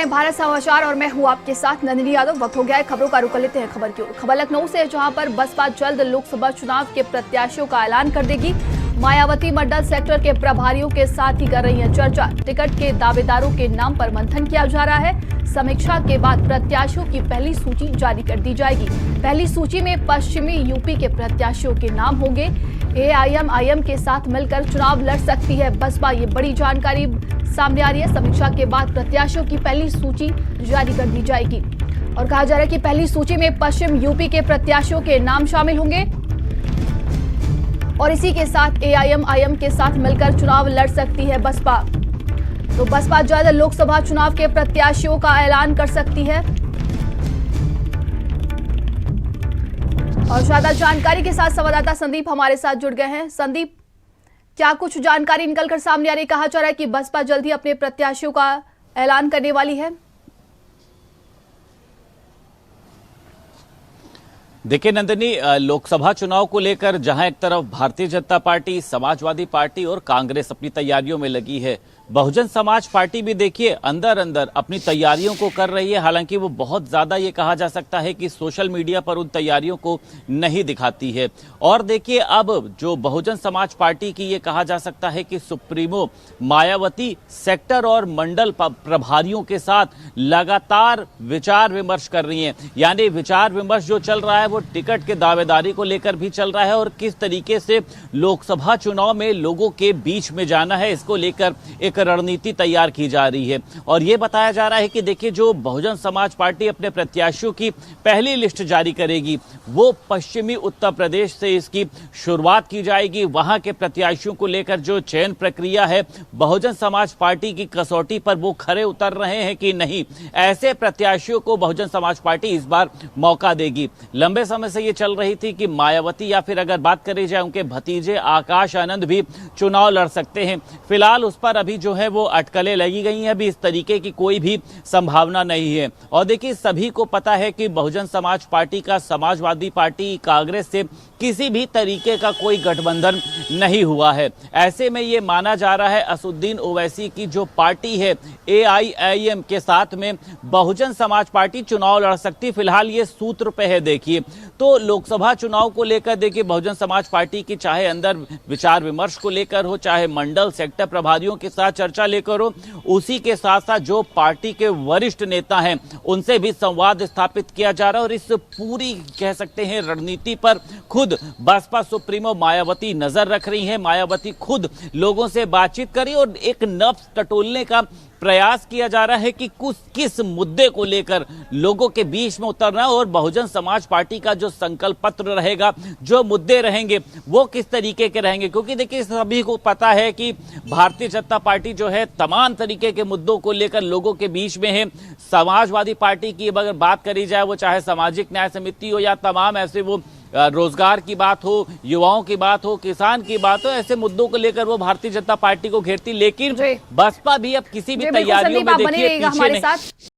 हैं भारत समाचार और मैं हूं आपके साथ नंदिनी यादव। वक्त हो गया है खबरों का रुख कर लेते हैं खबर की ओर। खबर लखनऊ से, जहां पर बसपा जल्द लोकसभा चुनाव के प्रत्याशियों का ऐलान कर देगी। मायावती मंडल सेक्टर के प्रभारियों के साथ ही कर रही है चर्चा। टिकट के दावेदारों के नाम पर मंथन किया जा रहा है। समीक्षा के बाद प्रत्याशियों की पहली सूची जारी कर दी जाएगी। पहली सूची में पश्चिमी यूपी के प्रत्याशियों के नाम होंगे। एआईएमआईएम के साथ मिलकर चुनाव लड़ सकती है बसपा, ये बड़ी जानकारी सामने आ रही है। समीक्षा के बाद प्रत्याशियों की पहली सूची जारी कर दी जाएगी और कहा जा रहा है कि पहली सूची में पश्चिम यूपी के प्रत्याशियों के नाम शामिल होंगे और इसी के साथ एआईएमआईएम के साथ मिलकर चुनाव लड़ सकती है बसपा। तो बसपा जल्द लोकसभा चुनाव के प्रत्याशियों का ऐलान कर सकती है। और ज्यादा जानकारी के साथ संवाददाता संदीप हमारे साथ जुड़ गए हैं। संदीप, क्या कुछ जानकारी निकलकर सामने आ रही? कहा जा रहा है कि बसपा जल्द ही अपने प्रत्याशियों का ऐलान करने वाली है। देखिए नंदिनी, लोकसभा चुनाव को लेकर जहां एक तरफ भारतीय जनता पार्टी, समाजवादी पार्टी और कांग्रेस अपनी तैयारियों में लगी है, बहुजन समाज पार्टी भी देखिए अंदर अंदर अपनी तैयारियों को कर रही है। हालांकि वो बहुत ज्यादा ये कहा जा सकता है कि सोशल मीडिया पर उन तैयारियों को नहीं दिखाती है। और देखिए अब जो बहुजन समाज पार्टी की ये कहा जा सकता है कि सुप्रीमो मायावती सेक्टर और मंडल प्रभारियों के साथ लगातार विचार विमर्श कर रही हैं। यानी विचार विमर्श जो चल रहा है वो टिकट के दावेदारी को लेकर भी चल रहा है और किस तरीके से लोकसभा चुनाव में लोगों के बीच में जाना है, इसको लेकर एक रणनीति तैयार की जा रही है। और यह बताया जा रहा है कि देखिए जो बहुजन समाज पार्टी अपने प्रत्याशियों की पहली लिस्ट जारी करेगी वो पश्चिमी उत्तर प्रदेश से इसकी शुरुआत की जाएगी। वहां के प्रत्याशियों को लेकर जो चयन प्रक्रिया है, बहुजन समाज पार्टी की कसौटी पर वो खरे उतर रहे हैं कि नहीं, ऐसे प्रत्याशियों को बहुजन समाज पार्टी इस बार मौका देगी। लंबे समय से ये चल रही थी कि मायावती या फिर अगर बात करी जाए उनके भतीजे आकाश आनंद भी चुनाव लड़ सकते हैं। फिलहाल उस पर अभी जो है वो अटकलें लगी गई हैं। अभी इस तरीके की कोई भी संभावना नहीं है। और देखिए सभी को पता है कि बहुजन समाज पार्टी का समाजवादी पार्टी, कांग्रेस से किसी भी तरीके का कोई गठबंधन नहीं हुआ है। ऐसे में ये माना जा रहा है असदुद्दीन ओवैसी की जो पार्टी है एआईएमआईएम के साथ में बहुजन समाज पार्टी चुनाव लड़ सकती। फिलहाल ये सूत्र पे है। देखिए तो लोकसभा चुनाव को लेकर देखिए बहुजन समाज पार्टी की चाहे अंदर विचार विमर्श को लेकर हो, चाहे मंडल सेक्टर प्रभारियों के साथ चर्चा लेकर हो, उसी के साथ साथ जो पार्टी के वरिष्ठ नेता हैं उनसे भी संवाद स्थापित किया जा रहा है। और इस पूरी कह सकते हैं रणनीति पर खुद बसपा सुप्रीमो मायावती नजर रख रही हैं। मायावती खुद लोगों से बातचीत करी और एक नब्ज टटोलने का प्रयास किया जा रहा है कि किस मुद्दे को लेकर लोगों के बीच में उतरना है और बहुजन समाज पार्टी का जो संकल्प पत्र रहेगा, जो मुद्दे रहेंगे वो किस तरीके के रहेंगे। क्योंकि देखिए सभी को पता है कि भारतीय जनता पार्टी जो है तमाम तरीके के मुद्दों को लेकर लोगों के बीच में है। समाजवादी पार्टी की अगर बात करी जाए, वो चाहे सामाजिक न्याय समिति हो या तमाम ऐसे वो रोजगार की बात हो, युवाओं की बात हो, किसान की बात हो, ऐसे मुद्दों को लेकर वो भारतीय जनता पार्टी को घेरती। लेकिन बसपा भी अब किसी भी तैयारियों में देखिए पीछे नहीं।